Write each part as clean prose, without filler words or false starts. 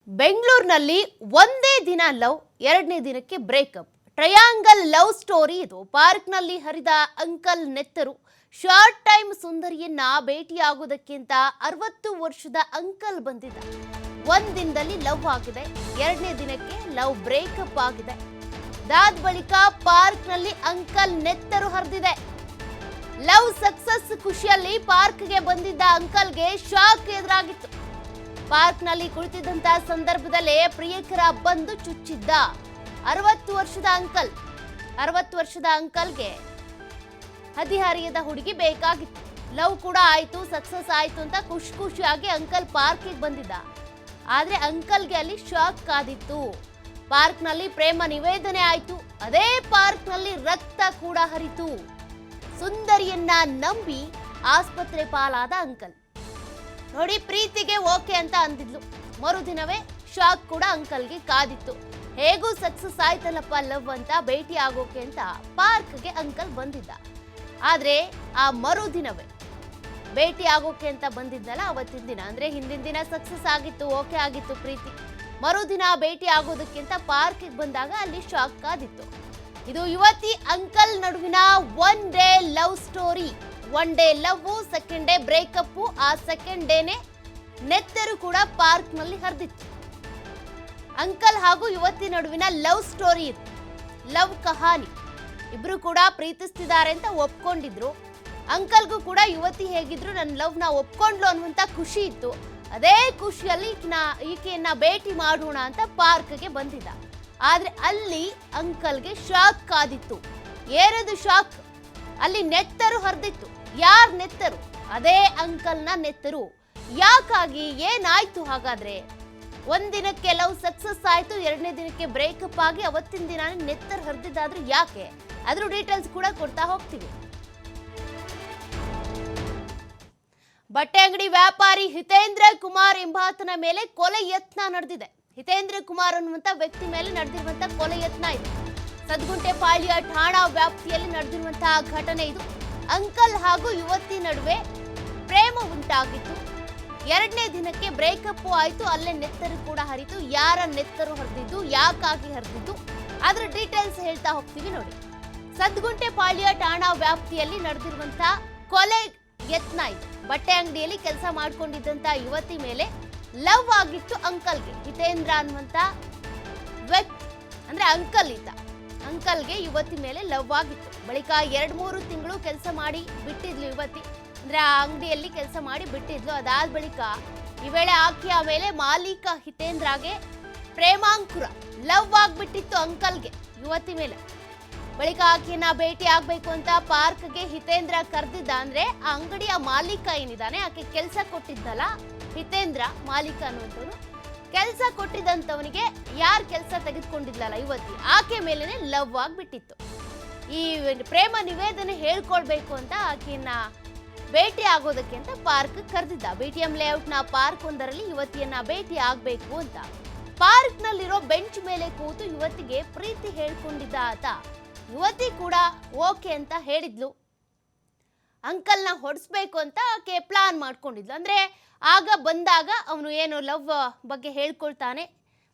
ಬೆಂಗಳೂರಿನಲ್ಲಿ ಒಂದೇ ದಿನ ಲವ್, ಎರಡನೇ ದಿನಕ್ಕೆ ಬ್ರೇಕಪ್. ಟ್ರಯಾಂಗಲ್ ಲವ್ ಸ್ಟೋರಿ ಇದು. ಪಾರ್ಕ್ನಲ್ಲಿ ಹರಿದ ಅಂಕಲ್ ನೆತ್ತರು. ಶಾರ್ಟ್ ಟೈಮ್ ಸುಂದರಿಯನ್ನ ಭೇಟಿಯಾಗುವುದಕ್ಕಿಂತ 60 ವರ್ಷದ ಅಂಕಲ್ ಬಂದಿದ್ದ. ಒಂದ್ ದಿನದಲ್ಲಿ ಲವ್ ಆಗಿದೆ, ಎರಡನೇ ದಿನಕ್ಕೆ ಲವ್ ಬ್ರೇಕಪ್ ಆಗಿದೆ. ಅದಾದ ಬಳಿಕ ಪಾರ್ಕ್ನಲ್ಲಿ ಅಂಕಲ್ ನೆತ್ತರು ಹರಿದಿದೆ. ಲವ್ ಸಕ್ಸಸ್ ಖುಷಿಯಲ್ಲಿ ಪಾರ್ಕ್ಗೆ ಬಂದಿದ್ದ ಅಂಕಲ್ಗೆ ಶಾಕ್ ಎದುರಾಗಿತ್ತು. ಪಾರ್ಕ್ನಲ್ಲಿ ಕುಳಿತಿದ್ದಂತ ಸಂದರ್ಭದಲ್ಲೇ ಪ್ರಿಯಕರ ಬಂದು ಚುಚ್ಚಿದ್ದ 60 ವರ್ಷದ ಅಂಕಲ್ಗೆ ಹದಿಹರಿಯದ ಹುಡುಗಿ ಬೇಕಾಗಿತ್ತು. ಲವ್ ಕೂಡ ಆಯ್ತು, ಸಕ್ಸಸ್ ಆಯ್ತು ಅಂತ ಖುಷಿಯಾಗಿ ಅಂಕಲ್ ಪಾರ್ಕಿಗೆ ಬಂದಿದ್ದ. ಆದ್ರೆ ಅಂಕಲ್ಗೆ ಅಲ್ಲಿ ಶಾಕ್ ಕಾದಿತ್ತು. ಪಾರ್ಕ್ನಲ್ಲಿ ಪ್ರೇಮ ನಿವೇದನೆ ಆಯ್ತು, ಅದೇ ಪಾರ್ಕ್ನಲ್ಲಿ ರಕ್ತ ಕೂಡ ಹರಿತು. ಸುಂದರಿಯನ್ನ ನಂಬಿ ಆಸ್ಪತ್ರೆ ಪಾಲಾದ ಅಂಕಲ್. ನೋಡಿ, ಪ್ರೀತಿಗೆ ಓಕೆ ಅಂತ ಅಂದಿದ್ಲು. ಮರುದಿನವೇ ಶಾಕ್ ಕೂಡ ಅಂಕಲ್ಗೆ ಕಾದಿತ್ತು. ಹೇಗೂ ಸಕ್ಸಸ್ ಆಯ್ತಲ್ಲಪ್ಪ ಲವ್ ಅಂತ ಭೇಟಿ ಆಗೋಕೆ ಅಂತ ಪಾರ್ಕ್ಗೆ ಅಂಕಲ್ ಬಂದಿದ್ದ. ಆದ್ರೆ ಆ ಮರುದಿನವೇ ಭೇಟಿ ಆಗೋಕೆ ಅಂತ ಬಂದಿದ್ನಲ್ಲ, ಅವತ್ತಿನ ದಿನ ಅಂದ್ರೆ ಹಿಂದಿನ ದಿನ ಸಕ್ಸಸ್ ಆಗಿತ್ತು, ಓಕೆ ಆಗಿತ್ತು ಪ್ರೀತಿ. ಮರುದಿನ ಭೇಟಿ ಆಗೋದಕ್ಕಿಂತ ಪಾರ್ಕ್ಗೆ ಬಂದಾಗ ಅಲ್ಲಿ ಶಾಕ್ ಕಾದಿತ್ತು. ಇದು ಯುವತಿ ಅಂಕಲ್ ನಡುವಿನ one day love story. One day love, second day breakup. ಆ ಸೆಕೆಂಡ್ ಡೇನೆ ನೆತ್ತರು ಕೂಡ ಪಾರ್ಕ್ ನಲ್ಲಿ ಹರಿದಿತ್ತು. ಅಂಕಲ್ ಹಾಗೂ ಯುವತಿ ನಡುವಿನ ಲವ್ ಸ್ಟೋರಿ ಇದು, ಲವ್ ಕಹಾನಿ. ಇಬ್ರು ಕೂಡ ಪ್ರೀತಿಸ್ತಿದ್ದಾರೆ ಅಂತ ಒಪ್ಕೊಂಡಿದ್ರು. ಅಂಕಲ್ಗೂ ಕೂಡ ಯುವತಿ ಹೇಗಿದ್ರು ನನ್ನ ಲವ್ ನ ಒಪ್ಕೊಂಡ್ಲು ಅನ್ನುವಂತ ಖುಷಿ ಇತ್ತು. ಅದೇ ಖುಷಿಯಲ್ಲಿ ಈಕೆಯನ್ನ ಭೇಟಿ ಮಾಡೋಣ ಅಂತ ಪಾರ್ಕ್ಗೆ ಬಂದಿದ್ದ. ಆದ್ರೆ ಅಲ್ಲಿ ಅಂಕಲ್ಗೆ ಶಾಕ್ ಕಾದಿತ್ತು. ಏರದು ಶಾಕ್, ಅಲ್ಲಿ ನೆತ್ತರು ಹರಿದಿತ್ತು. ಯಾರ್ ನೆತ್ತರು? ಅದೇ ಅಂಕಲ್ನ ನೆತ್ತರು. ಯಾಕಾಗಿ, ಏನಾಯ್ತು ಹಾಗಾದ್ರೆ? ಒಂದಿನಕ್ಕೆ ಲವ್ ಸಕ್ಸಸ್ ಆಯ್ತು, ಎರಡನೇ ದಿನಕ್ಕೆ ಬ್ರೇಕಪ್ ಆಗಿ ಅವತ್ತಿನ ದಿನ ನೆತ್ತರು ಹರಿದಿದ್ದಾದ್ರೂ ಯಾಕೆ? ಅದ್ರ ಡೀಟೇಲ್ಸ್ ಕೂಡ ಕೊಡ್ತಾ ಹೋಗ್ತೀವಿ. ಬಟ್ಟೆ ಅಂಗಡಿ ವ್ಯಾಪಾರಿ ಹಿತೇಂದ್ರ ಕುಮಾರ್ ಎಂಬಾತನ ಮೇಲೆ ಕೊಲೆ ಯತ್ನ ನಡೆದಿದೆ. ಹಿತೇಂದ್ರ ಕುಮಾರ್ ಅನ್ನುವಂತ ವ್ಯಕ್ತಿ ಮೇಲೆ ನಡೆದಿರುವಂತ ಕೊಲೆ ಯತ್ನ ಇದು. ಸದ್ಗುಂಟೆಪಾಳ್ಯ ಠಾಣಾ ವ್ಯಾಪ್ತಿಯಲ್ಲಿ ನಡೆದಿರುವಂತಹ ಘಟನೆ ಇದು. ಅಂಕಲ್ ಹಾಗೂ ಯುವತಿ ನಡುವೆ ಪ್ರೇಮ ಉಂಟಾಗಿತ್ತು. ಎರಡನೇ ದಿನಕ್ಕೆ ಬ್ರೇಕಪ್ ಆಯ್ತು, ಅಲ್ಲೇ ನೆತ್ತರು ಕೂಡ ಹರಿತು. ಯಾರ ನೆತ್ತರು ಹರಿದಿದ್ದು, ಯಾಕಾಗಿ ಹರಿದಿದ್ದು, ಅದರ ಡೀಟೇಲ್ಸ್ ಹೇಳ್ತಾ ಹೋಗ್ತೀವಿ ನೋಡಿ. ಸದ್ಗುಂಟೆಪಾಳ್ಯ ಠಾಣಾ ವ್ಯಾಪ್ತಿಯಲ್ಲಿ ನಡೆದಿರುವಂತಹ ಕೊಲೆ ಯತ್ನ ಇದು. ಬಟ್ಟೆ ಅಂಗಡಿಯಲ್ಲಿ ಕೆಲಸ ಮಾಡ್ಕೊಂಡಿದ್ದಂತ ಯುವತಿ ಮೇಲೆ ಲವ್ ಆಗಿತ್ತು ಅಂಕಲ್ಗೆ. ಹಿತೇಂದ್ರ ಅನ್ನುವಂತ ವ್ಯಕ್ತಿ ಅಂದ್ರೆ ಅಂಕಲ್ ಈತ. ಅಂಕಲ್ಗೆ ಯುವತಿ ಮೇಲೆ ಲವ್ ಆಗಿತ್ತು. ಬಳಿಕ 2-3 ತಿಂಗಳು ಕೆಲಸ ಮಾಡಿ ಬಿಟ್ಟಿದ್ಲು ಯುವತಿ. ಅಂದ್ರೆ ಆ ಅಂಗಡಿಯಲ್ಲಿ ಕೆಲಸ ಮಾಡಿ ಬಿಟ್ಟಿದ್ಲು. ಅದಾದ ಬಳಿಕ ಈ ವೇಳೆ ಆಕೆಯ ಮೇಲೆ ಮಾಲೀಕ ಹಿತೇಂದ್ರಗೆ ಪ್ರೇಮಾಂಕುರ, ಲವ್ ಆಗ್ಬಿಟ್ಟಿತ್ತು ಅಂಕಲ್ಗೆ ಯುವತಿ ಮೇಲೆ. ಬಳಿಕ ಆಕೆಯನ್ನ ಭೇಟಿ ಆಗ್ಬೇಕು ಅಂತ ಪಾರ್ಕ್ಗೆ ಹಿತೇಂದ್ರ ಕರೆದಿದ್ದ. ಅಂದ್ರೆ ಆ ಅಂಗಡಿಯ ಮಾಲೀಕ ಏನಿದ್ದಾನೆ, ಆಕೆ ಕೆಲಸ ಕೊಟ್ಟಿದ್ದಲ್ಲ ಹಿತೇಂದ್ರ ಮಾಲೀಕ ಅನ್ನುವಂಥವ್ರು, ಕೆಲಸ ಕೊಟ್ಟಿದ್ದಂಥವನಿಗೆ ಯಾರು ಕೆಲಸ ತೆಗೆದುಕೊಂಡಿದ್ಲಲ್ಲ ಯುವತಿ, ಆಕೆ ಮೇಲೇನೆ ಲವ್ ಆಗ್ಬಿಟ್ಟಿತ್ತು. ಈ ಪ್ರೇಮ ನಿವೇದನೆ ಹೇಳ್ಕೊಳ್ಬೇಕು ಅಂತ ಆಕೆಯನ್ನ ಭೇಟಿ ಆಗೋದಕ್ಕೆ ಅಂತ ಪಾರ್ಕ್ ಕರೆದಿದ್ದ. BTM ಲೇಔಟ್ನ ಪಾರ್ಕ್ ಒಂದರಲ್ಲಿ ಯುವತಿಯನ್ನ ಭೇಟಿ ಆಗ್ಬೇಕು ಅಂತ ಪಾರ್ಕ್ ನಲ್ಲಿರೋ ಬೆಂಚ್ ಮೇಲೆ ಕೂತು ಯುವತಿಗೆ ಪ್ರೀತಿ ಹೇಳ್ಕೊಂಡಿದ್ದ ಆತ. ಯುವತಿ ಕೂಡ ಓಕೆ ಅಂತ ಹೇಳಿದ್ಲು. ಅಂಕಲ್ನ ಹೊಡಿಸ್ಬೇಕು ಅಂತ ಆಕೆ ಪ್ಲಾನ್ ಮಾಡ್ಕೊಂಡಿದ್ಲು. ಅಂದ್ರೆ ಆಗ ಬಂದಾಗ ಅವನು ಏನು ಲವ್ ಬಗ್ಗೆ ಹೇಳ್ಕೊಳ್ತಾನೆ,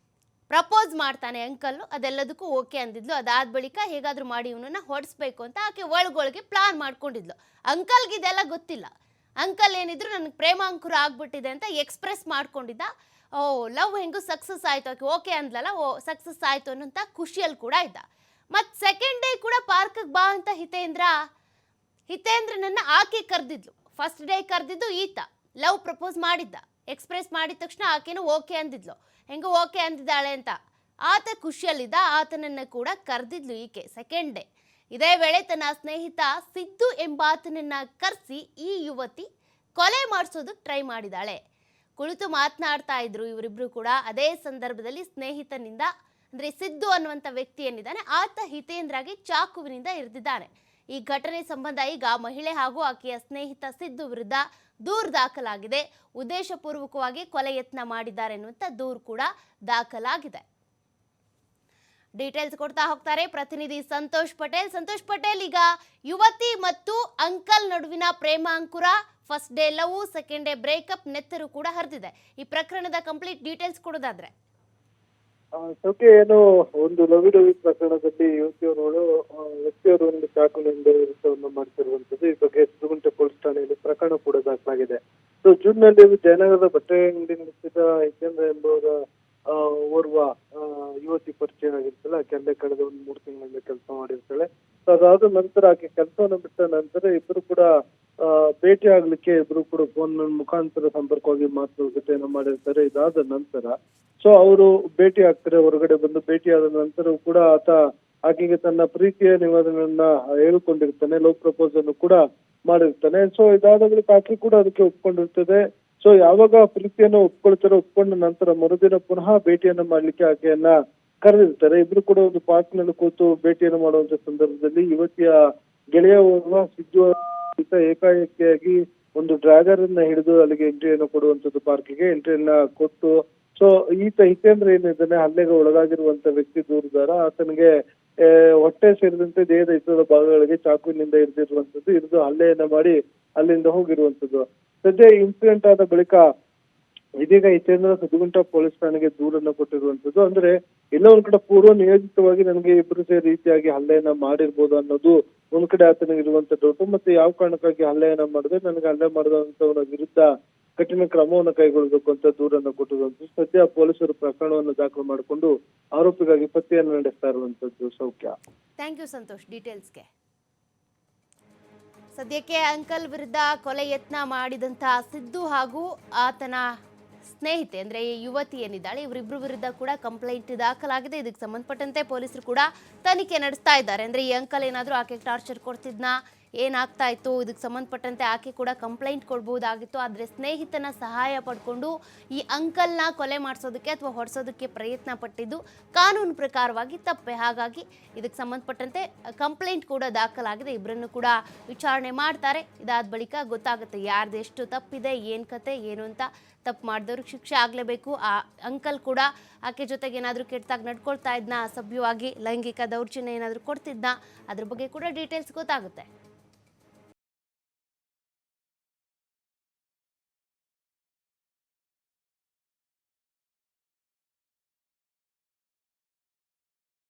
ಪ್ರಪೋಸ್ ಮಾಡ್ತಾನೆ ಅಂಕಲ್, ಅದೆಲ್ಲದಕ್ಕೂ ಓಕೆ ಅಂದಿದ್ಲು. ಅದಾದ ಬಳಿಕ ಹೇಗಾದ್ರೂ ಮಾಡಿ ಇವನನ್ನ ಹೊಡಿಸ್ಬೇಕು ಅಂತ ಆಕೆ ಒಳಗೊಳಗೆ ಪ್ಲಾನ್ ಮಾಡ್ಕೊಂಡಿದ್ಲು. ಅಂಕಲ್ಗೆ ಇದೆಲ್ಲ ಗೊತ್ತಿಲ್ಲ. ಅಂಕಲ್ ಏನಿದ್ರು ನನಗೆ ಪ್ರೇಮಾಂಕುರ ಆಗ್ಬಿಟ್ಟಿದೆ ಅಂತ ಎಕ್ಸ್ಪ್ರೆಸ್ ಮಾಡ್ಕೊಂಡಿದ್ದ. ಓ ಲವ್ ಹೆಂಗೂ ಸಕ್ಸಸ್ ಆಯ್ತು, ಆಕೆ ಓಕೆ ಅಂದ್ಲಲ್ಲ, ಓ ಸಕ್ಸಸ್ ಆಯ್ತು ಅನ್ನೋಂಥ ಖುಷಿಯಲ್ಲಿ ಕೂಡ ಇದ್ದ. ಮತ್ತು ಸೆಕೆಂಡ್ ಡೇ ಕೂಡ ಪಾರ್ಕಿಗೆ ಬಾ ಅಂತ ಹಿತೇಂದ್ರನನ್ನ ಆಕೆ ಕರೆದಿದ್ಲು. ಫಸ್ಟ್ ಡೇ ಕರೆದಿದ್ದು ಈತ, ಲವ್ ಪ್ರಪೋಸ್ ಮಾಡಿದ್ದ. ಎಕ್ಸ್ಪ್ರೆಸ್ ಮಾಡಿದ ತಕ್ಷಣ ಆಕೆನೂ ಓಕೆ ಅಂದಿದ್ಲು. ಹೆಂಗೂ ಓಕೆ ಅಂದಿದ್ದಾಳೆ ಅಂತ ಆತ ಖುಷಿಯಲ್ಲಿದ್ದ. ಆತನನ್ನ ಕೂಡ ಕರೆದಿದ್ಲು ಈಕೆ ಸೆಕೆಂಡ್ ಡೇ. ಇದೇ ವೇಳೆ ತನ್ನ ಸ್ನೇಹಿತ ಸಿದ್ದು ಎಂಬಾತನನ್ನ ಕರೆಸಿ ಈ ಯುವತಿ ಕೊಲೆ ಮಾಡಿಸೋದಕ್ಕೆ ಟ್ರೈ ಮಾಡಿದಾಳೆ. ಕುಳಿತು ಮಾತನಾಡ್ತಾ ಇದ್ರು ಇವರಿಬ್ರು ಕೂಡ. ಅದೇ ಸಂದರ್ಭದಲ್ಲಿ ಸ್ನೇಹಿತನಿಂದ ಅಂದ್ರೆ ಸಿದ್ದು ಅನ್ನುವಂಥ ವ್ಯಕ್ತಿ ಏನಿದ್ದಾನೆ, ಆತ ಹಿತೇಂದ್ರಗೆ ಚಾಕುವಿನಿಂದ ಇರಿದಿದ್ದಾನೆ. ಈ ಘಟನೆ ಸಂಬಂಧ ಈಗ ಮಹಿಳೆ ಹಾಗೂ ಆಕೆಯ ಸ್ನೇಹಿತ ಸಿದ್ದು ವಿರುದ್ಧ ದೂರು ದಾಖಲಾಗಿದೆ. ಉದ್ದೇಶಪೂರ್ವಕವಾಗಿ ಕೊಲೆ ಯತ್ನ ಮಾಡಿದ್ದಾರೆ ಎನ್ನುವಂಥ ದೂರು ಕೂಡ ದಾಖಲಾಗಿದೆ. ಡೀಟೇಲ್ಸ್ ಕೊಡ್ತಾ ಹೋಗ್ತಾರೆ ಪ್ರತಿನಿಧಿ ಸಂತೋಷ್ ಪಟೇಲ್. ಸಂತೋಷ್ ಪಟೇಲ್, ಈಗ ಯುವತಿ ಮತ್ತು ಅಂಕಲ್ ನಡುವಿನ ಪ್ರೇಮಾಂಕುರ, first day love, second day breakup, ನೆತ್ತರು ಕೂಡ ಹರಿದಿದೆ. ಈ ಪ್ರಕರಣದ ಕಂಪ್ಲೀಟ್ ಡೀಟೇಲ್ಸ್ ಕೊಡೋದಾದ್ರೆ ಸೌಖ್ಯ ಏನು, ಒಂದು ಲವಿ ಪ್ರಕರಣದಲ್ಲಿ ವ್ಯಕ್ತಿಯವರು ಒಂದು ಚಾಕುವಿನಿಂದ ವೃತ್ತವನ್ನು ಮಾಡ್ತಿರುವಂತದ್ದು. ಈ ಬಗ್ಗೆ ಸಿದ್ದುಗುಂಟೆ ಪೊಲೀಸ್ ಠಾಣೆಯಲ್ಲಿ ಪ್ರಕರಣ ಕೂಡ ದಾಖಲಾಗಿದೆ. ಸೊ ಜೂನ್ ನಲ್ಲಿ ಜಯನಗರದ ಬಟ್ಟೆ ಅಂಗಡಿ ನಡೆಸಿದ ಹಿತೇಂದ್ರ ಎಂಬುವರ ಓರ್ವ ಯುವತಿ ಪರಿಚಯ ಆಗಿರ್ತಾಳೆ. ಆಕೆ ಕಳೆದ ಒಂದು 3 ತಿಂಗಳಿಂದ ಕೆಲಸ ಮಾಡಿರ್ತಾಳೆ. ಸೊ ಅದಾದ ನಂತರ ಆಕೆ ಕೆಲಸವನ್ನು ಬಿಟ್ಟ ನಂತರ ಇಬ್ಬರು ಕೂಡ ಭೇಟಿ ಆಗ್ಲಿಕ್ಕೆ ಇಬ್ರು ಕೂಡ ಫೋನ್ ಮುಖಾಂತರ ಸಂಪರ್ಕವಾಗಿ ಮಾತುಕತೆಯನ್ನು ಮಾಡಿರ್ತಾರೆ. ಇದಾದ ನಂತರ ಸೊ ಅವರು ಭೇಟಿ ಆಗ್ತಾರೆ. ಹೊರಗಡೆ ಬಂದು ಭೇಟಿಯಾದ ನಂತರ ಕೂಡ ಆಕೆಗೆ ತನ್ನ ಪ್ರೀತಿಯ ನಿವೇದನೆಯನ್ನ ಹೇಳಿಕೊಂಡಿರ್ತಾನೆ. ಲವ್ ಪ್ರಪೋಸ್ ಅನ್ನು ಕೂಡ ಮಾಡಿರ್ತಾನೆ. ಸೊ ಇದಾದ ಬಳಿಕ ಆಕೆ ಕೂಡ ಅದಕ್ಕೆ ಒಪ್ಕೊಂಡಿರ್ತದೆ. ಸೊ ಯಾವಾಗ ಪ್ರೀತಿಯನ್ನು ಒಪ್ಕೊಂಡ ನಂತರ ಮರುದಿನ ಪುನಃ ಭೇಟಿಯನ್ನ ಮಾಡ್ಲಿಕ್ಕೆ ಆಕೆಯನ್ನ ಕರೆದಿರ್ತಾರೆ. ಇಬ್ರು ಕೂಡ ಒಂದು ಪಾರ್ಕ್ ನಲ್ಲಿ ಕೂತು ಭೇಟಿಯನ್ನು ಮಾಡುವಂತ ಸಂದರ್ಭದಲ್ಲಿ ಯುವತಿಯ ಗೆಳೆಯ ಸಿದ್ದು ಏಕಾಏಕಿಯಾಗಿ ಒಂದು ಡ್ರ್ಯಾಗರ್ ಅನ್ನ ಹಿಡಿದು ಅಲ್ಲಿಗೆ ಎಂಟ್ರಿಯನ್ನು ಕೊಡುವಂತದ್ದು, ಪಾರ್ಕಿಗೆ ಎಂಟ್ರಿಯನ್ನ ಕೊಟ್ಟು ಸೊ ಹಿತೇಂದ್ರ ಏನಿದ್ದಾನೆ ಹಲ್ಲೆಗೆ ಒಳಗಾಗಿರುವಂತ ವ್ಯಕ್ತಿ ದೂರುದಾರ, ಆತನಿಗೆ ಹೊಟ್ಟೆ ಸೇರಿದಂತೆ ದೇಹದ ಇತರದ ಭಾಗಗಳಿಗೆ ಚಾಕುವಿನಿಂದ ಹಿಡಿದು ಹಲ್ಲೆಯನ್ನ ಮಾಡಿ ಅಲ್ಲಿಂದ ಹೋಗಿರುವಂತದ್ದು. ಸದ್ಯ ಇನ್ಸಿಡೆಂಟ್ ಆದ ಬಳಿಕ ಇದೀಗ ಹಿತೇಂದ್ರ ಸಿದ್ದುಗುಂಟ ಪೊಲೀಸ್ ಠಾಣೆಗೆ ದೂರನ್ನ ಕೊಟ್ಟಿರುವಂತದ್ದು. ಅಂದ್ರೆ ಎಲ್ಲ ಒಂದ್ ಕಡೆ ಪೂರ್ವ ನಿಯೋಜಿತವಾಗಿ ನನಗೆ ಇಬ್ಬರು ಸೇರಿ ರೀತಿಯಾಗಿ ಹಲ್ಲೆಯನ್ನ ಮಾಡಿರ್ಬೋದು ಅನ್ನೋದು ಒಂದ್ ಕಡೆ ಆತನಿಗೆ ಇರುವಂತ ಡೌಟ್. ಮತ್ತೆ ಯಾವ ಕಾರಣಕ್ಕಾಗಿ ಹಲ್ಲೆಯನ್ನ ಮಾಡಿದ್ರೆ ನನಗೆ ಹಲ್ಲೆ ಮಾಡಿದಂತವರ ವಿರುದ್ಧ ಕಠಿಣ ಕ್ರಮವನ್ನು ಕೈಗೊಳ್ಳಬೇಕು ಅಂತ ದೂರನ್ನ ಕೊಟ್ಟಿರುವಂತದ್ದು. ಸದ್ಯ ಪೊಲೀಸರು ಪ್ರಕರಣವನ್ನು ದಾಖಲು ಮಾಡಿಕೊಂಡು ಆರೋಪಿಗಾಗಿ ಪತ್ತೆಯನ್ನು ನಡೆಸ್ತಾ ಇರುವಂತದ್ದು. ಸೌಖ್ಯ. ಥ್ಯಾಂಕ್ ಯು ಸಂತೋಷ್ ಡೀಟೇಲ್ಸ್ಗೆ. ಸದ್ಯಕ್ಕೆ ಅಂಕಲ್ ವಿರುದ್ಧ ಕೊಲೆ ಯತ್ನ ಮಾಡಿದಂತ ಸಿದ್ದು ಹಾಗೂ ಆತನ ಸ್ನೇಹಿತೆ ಅಂದ್ರೆ ಈ ಯುವತಿ ಏನಿದ್ದಾಳೆ ಇವರಿಬ್ಬರ ವಿರುದ್ಧ ಕೂಡ ಕಂಪ್ಲೇಂಟ್ ದಾಖಲಾಗಿದೆ. ಇದಕ್ಕೆ ಸಂಬಂಧಪಟ್ಟಂತೆ ಪೊಲೀಸರು ಕೂಡ ತನಿಖೆ ನಡೆಸ್ತಾ ಇದ್ದಾರೆ. ಅಂದ್ರೆ ಈ ಅಂಕಲ್ ಏನಾದರೂ ಆಕೆ ಟಾರ್ಚರ್ ಕೊಡ್ತಿದ್ನಾ, ಏನಾಗ್ತಾ ಇತ್ತು, ಇದಕ್ಕೆ ಸಂಬಂಧಪಟ್ಟಂತೆ ಆಕೆ ಕೂಡ ಕಂಪ್ಲೇಂಟ್ ಕೊಡ್ಬೋದಾಗಿತ್ತು. ಆದರೆ ಸ್ನೇಹಿತನ ಸಹಾಯ ಪಡ್ಕೊಂಡು ಈ ಅಂಕಲ್ನ ಕೊಲೆ ಮಾಡಿಸೋದಕ್ಕೆ ಅಥವಾ ಹೊಡೆಸೋದಕ್ಕೆ ಪ್ರಯತ್ನ ಪಟ್ಟಿದ್ದು ಕಾನೂನು ಪ್ರಕಾರವಾಗಿ ತಪ್ಪೆ. ಹಾಗಾಗಿ ಇದಕ್ಕೆ ಸಂಬಂಧಪಟ್ಟಂತೆ ಕಂಪ್ಲೇಂಟ್ ಕೂಡ ದಾಖಲಾಗಿದೆ. ಇಬ್ಬರನ್ನು ಕೂಡ ವಿಚಾರಣೆ ಮಾಡ್ತಾರೆ. ಇದಾದ ಬಳಿಕ ಗೊತ್ತಾಗುತ್ತೆ ಯಾರ್ದು ಎಷ್ಟು ತಪ್ಪಿದೆ, ಏನು ಕತೆ ಏನು ಅಂತ. ತಪ್ಪು ಮಾಡಿದವ್ರಿಗೆ ಶಿಕ್ಷೆ ಆಗಲೇಬೇಕು. ಆ ಅಂಕಲ್ ಕೂಡ ಆಕೆ ಜೊತೆಗೆ ಏನಾದರೂ ಕೆಟ್ಟದಾಗಿ ನಡ್ಕೊಳ್ತಾ ಇದ್ನಾ, ಅಸಭ್ಯವಾಗಿ ಲೈಂಗಿಕ ದೌರ್ಜನ್ಯ ಏನಾದರೂ ಕೊಡ್ತಿದ್ನಾ, ಅದ್ರ ಬಗ್ಗೆ ಕೂಡ ಡೀಟೇಲ್ಸ್ ಗೊತ್ತಾಗುತ್ತೆ.